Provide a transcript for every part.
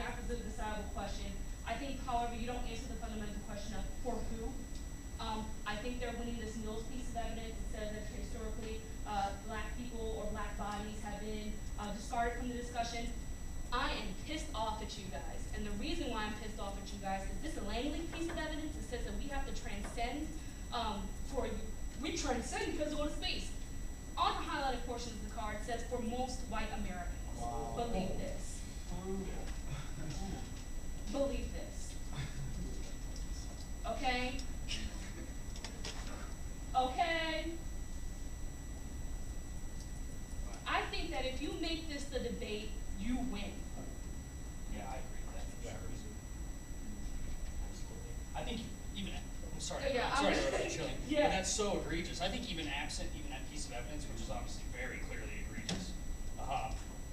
math is a decidable question. I think, however, you don't answer the fundamental question of for who. I think they're winning this Mills piece of evidence. It says that historically, black people or black bodies have been discarded from the discussion. I am pissed off at you guys, and the reason why I'm pissed off at you guys is this Langley piece of evidence that says that we have to transcend we transcend physical space. On the highlighted portion of the card says for most white Americans. Wow. Believe this. Believe this. Okay? Okay? I think that if you make this the debate, you win. Yeah, I agree with that. Yeah, absolutely. I think even, I'm sorry, Jillian, but that's so egregious. I think even absent even that piece of evidence, which is obviously very clearly egregious,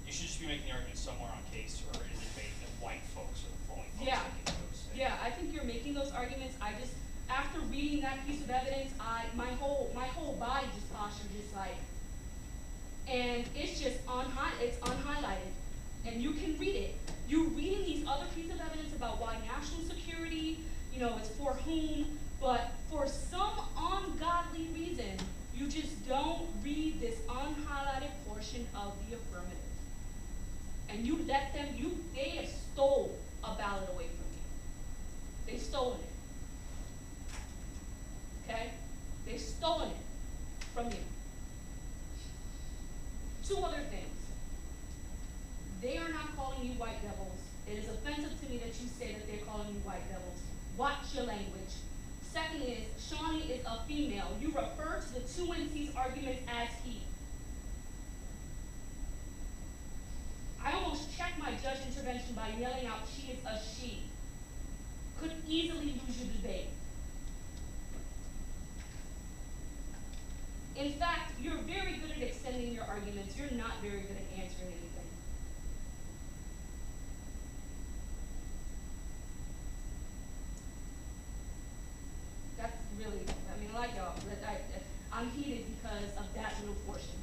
you should just be making the argument somewhere on case or in the debate that white folks are the only folks making those things. Yeah, I think you're making those arguments. I just, after reading that piece of evidence, my whole body just postured just like, and it's just it's unhighlighted, and you can read it. You're reading these other pieces of evidence about why national security, it's for whom, but for some ungodly reason, you just don't read this unhighlighted portion of the affirmative. And you let them, they have stole a ballot away from you. They've stolen it. Okay? They've stolen it from you. Two other things. They are not calling you white devils. It is offensive to me that you say that they're calling you white devils. Watch your language. Second is, Shawnee is a female. You refer to the two UNT's arguments as he. I almost checked my judge intervention by yelling out, she is a she. Could easily lose your debate. In fact, you're very good at extending your arguments. You're not very good at answering anything. That's really, like y'all, I'm heated because of that little portion.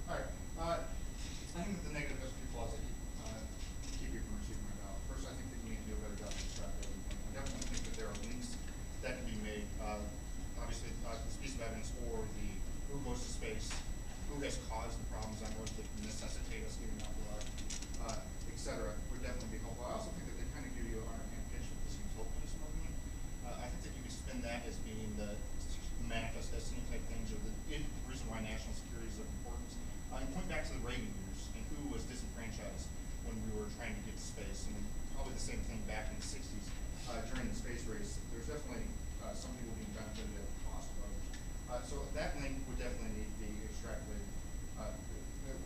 All right. I think that the negative has a few flaws that keep you from receiving my ballot. First, I think that you need to do a better job of describing everything. I definitely think that there are links that can be made. Obviously, this piece of evidence or the who goes to space, who has caused the problems on Earth that necessitate us getting out of our, et cetera, would definitely be helpful. I also think that they kind of give you an hand pitch with this utopianism argument. I think that you can spin that as being the manifest destiny type things, or the reason why national security is of importance. And point back to the Reagan years and who was disenfranchised when we were trying to get to space, and probably the same thing back in the 60s during the space race. There's definitely some people being benefited at the cost of others. So that link would definitely need to be extrapolated,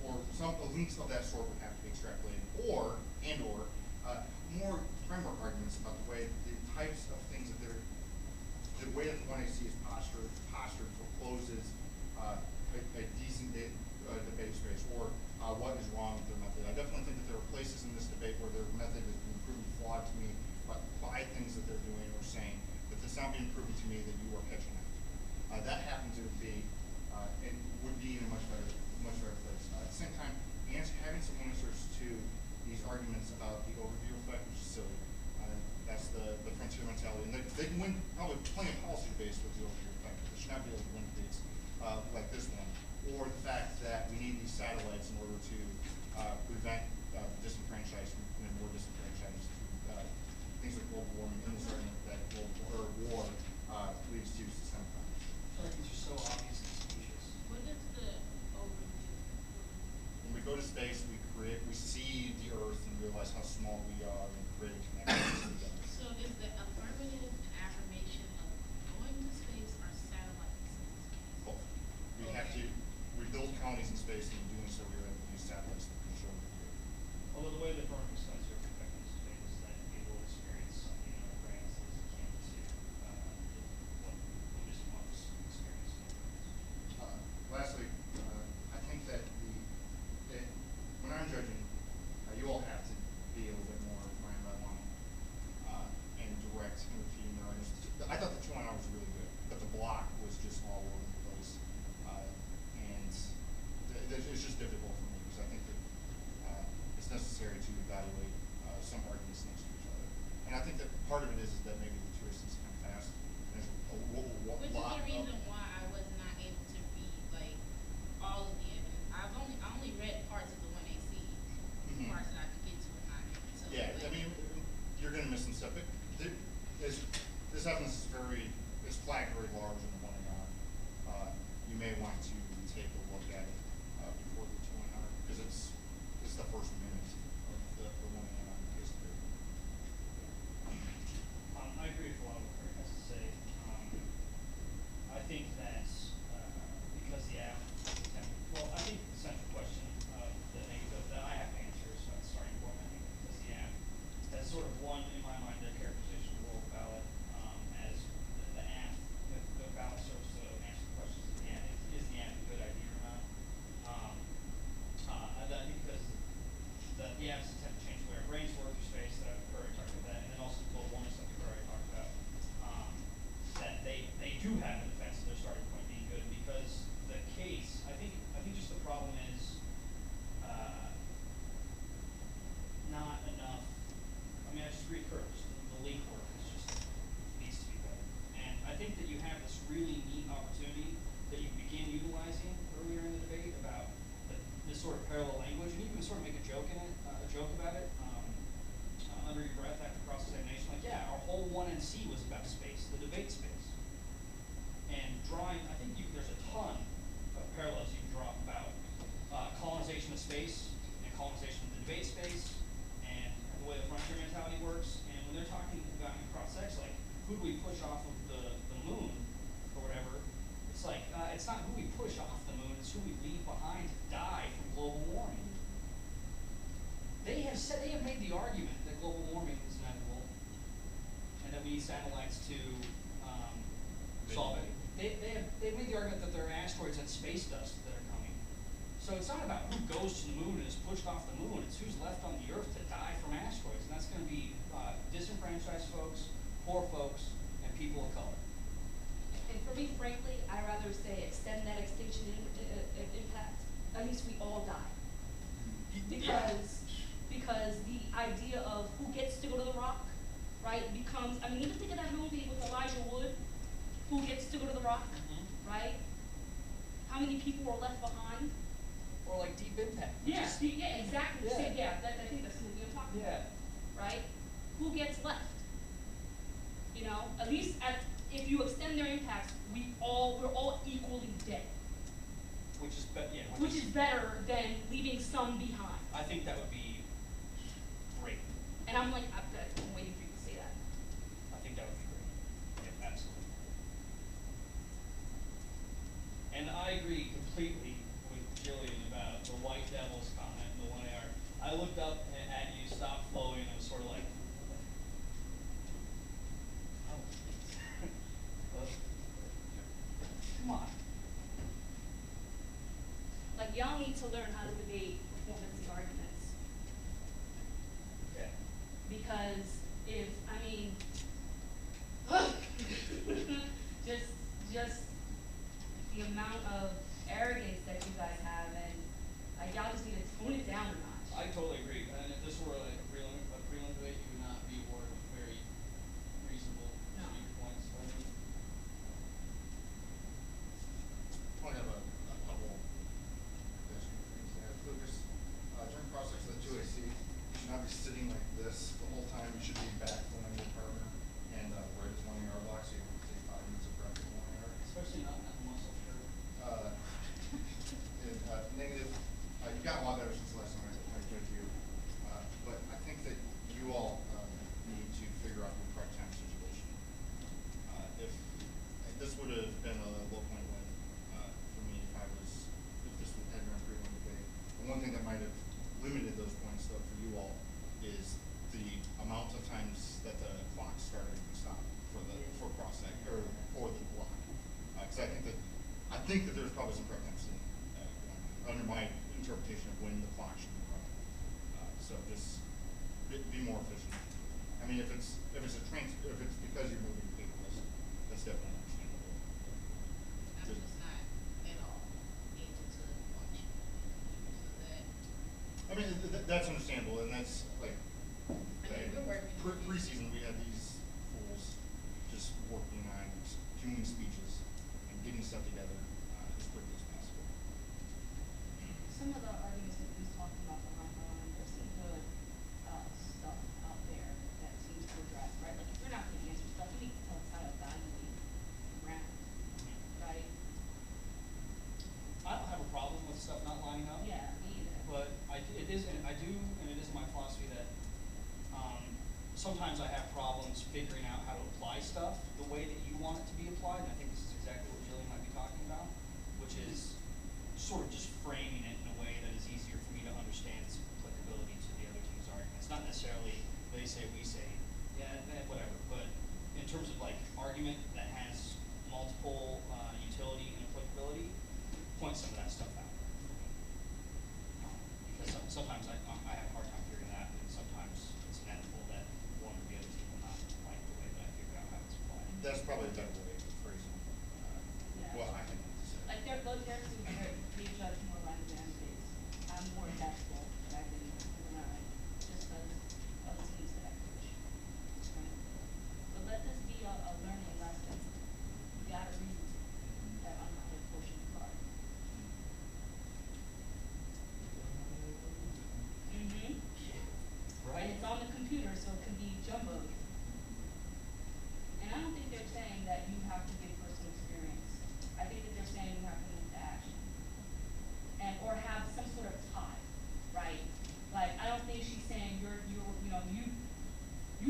or some links of that sort would have to be extrapolated, or more framework arguments about the way the types of things that the way that the 1AC is postured forecloses a decent debate space, or what is wrong with their method. I definitely think that there are places in this debate where their method has been proven flawed to me by things that they're doing or saying, but it's not being proven to me that you are catching up. That happens to be, and would be in a much better place. At the same time, having some answers to these arguments about the overview effect, which is silly. That's the frontier mentality, and they can win probably plenty of policy debates with the overview effect. They should not be able to win debates like this one, or the fact that we need these satellites in order to prevent disenfranchisement and more disenfranchised things like global warming, and this argument that global war leads to systemic violence. I think it's just so obvious and specious. What is the overview? When we go to space, we see the Earth and realize how small we are and create connections together. So is the affirmative an affirmation of going to space or satellites? Both. We build colonies in space, and in doing so, we are able to use satellites to control the Earth. Although the way the affirmative studies are affecting space is that people experience something in their brains that is akin to what Buddhist monks experience. Lastly, I think that when I'm judging, you all have to be a little bit more mind by line. even sort of make a joke about it, under your breath after cross-examination, like, yeah, our whole 1NC was about space, the debate space. And drawing, I think there's a ton of parallels you can draw about colonization of space and colonization of the debate space and the way the frontier mentality works. And when they're talking about in cross-sex, like, who do we push off of the moon or whatever, it's like, it's not who we push off the moon, it's who we leave behind to die from global warming. They have made the argument that global warming is inevitable and that we need satellites to solve it. They've made the argument that there are asteroids and space dust that are coming. So it's not about who goes to the moon and is pushed off the moon, it's who's left on the earth to die from asteroids. And that's going to be disenfranchised folks, poor folks, and people of color. And for me, frankly, I'd rather say extend that extinction impact. At least we all die. Because the idea of who gets to go to the rock, right, becomes, I mean, even think of that movie with Elijah Wood, who gets to go to the rock, right? How many people were left behind? Or like Deep Impact. Yeah, exactly. Yeah. I think that's the movie I'm talking Yeah. about, right? Who gets left? You know, at least if you extend their impacts, we're all equally dead. Which is Which is better than leaving some behind. I think that would be great. And I'm like, I'm waiting for you to say that. I think that would be great. Yeah, absolutely. And I agree completely with Jillian about the White Devils comment in the 1AR. I looked up at you, stopped flowing, and was sort of like, oh, come on. Like, y'all need to learn how to debate performance arguments. Yeah. Because just the amount of arrogance that you guys have, and like, y'all just need to tone it down a notch. I totally agree. And if this were like a prelim debate, you would not be awarded very reasonable speaker points. I only have a couple additional things to add. Lucas, during cross-sex of the 2AC, you should not be sitting like this the whole time. You should be back going your partner and right as 1 AR block, so you don't take 5 minutes of breath in 1 AR. Especially not that muscle shirt. Negative, you've gotten a lot better since the last time I judged you, but I think that you all need to figure out your part-time situation. If this would have been a low point when, for me, if this had been a prelim debate, the one thing that might have limited those points, though, for you all, is the amount of times that the clock started and stopped for cross-sec, or for the block. Because I think that there's probably some preference under my interpretation of when the clock should be running. So just be more efficient. I mean, if it's because you're moving paperless, that's definitely understandable. I'm just not at all able to function. So that. I mean, that's understandable, and that's like. We're working. Preseason, we had these fools just working on human speeches and getting stuff together as quickly as possible. Some of the arguments that he's talking about behind the line, there's some good stuff out there that seems to address, right? Like, if you're not going to answer stuff, you need to tell us how to evaluate the round, right? I don't have a problem with stuff not lining up. Yeah, me either. But it is my philosophy that sometimes I have problems figuring out how to apply stuff the way that you want it to be applied, and I think this is exactly what Jillian might be talking about, which is sort of just framing it in a way that is easier for me to understand its applicability to the other team's arguments. Not necessarily they say, we say, whatever, but in terms of like argument that has multiple utility and applicability, point some of that stuff out. Because sometimes I have a hard time figuring that, and sometimes it's inevitable that one or the other team will not like the way that I figure out how it's applied. That's probably a better way of phrasing what I think to say. Like, there seems to be judged more by the days. I'm more adaptable than I've been learning, just because other teams that I coach. Right? But let this be a learning lesson. You gotta read that I'm not a coaching card.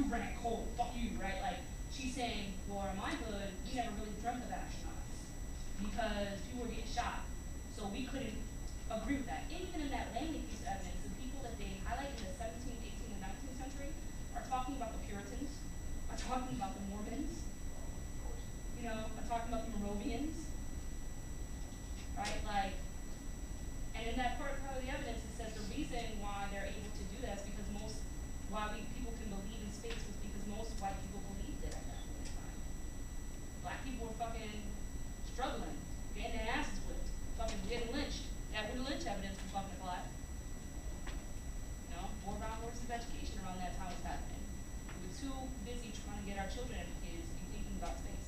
ran cold, fuck you, right? Like, she's saying, well, in my hood, we never really dreamt of astronauts because people were getting shot. So we couldn't agree with that. And even in that Langley piece of evidence, the people that they highlight in the 17th, 18th, and 19th century are talking about the Puritans, are talking about the Mormons, you know, are talking about the Moravians, right? Like, and in that part of the evidence, it says the reason why they're able to do that is because people can believe in space was because most white people believed it at that point in time. Black people were fucking struggling, getting their asses whipped, fucking getting lynched. That lynch evidence was fucking black. You know, more around horses of education around that time was happening. We were too busy trying to get our children educated to be thinking about space.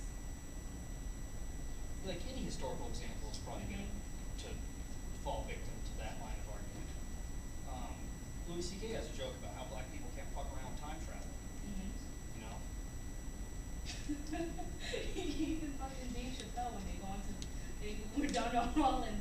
Like any historical example is probably going to fall victim to that line of argument. Louis C.K. has a joke about how black people can't fuck around with time travel. You know? Even fucking Dave Chappelle when they go into, we're done all in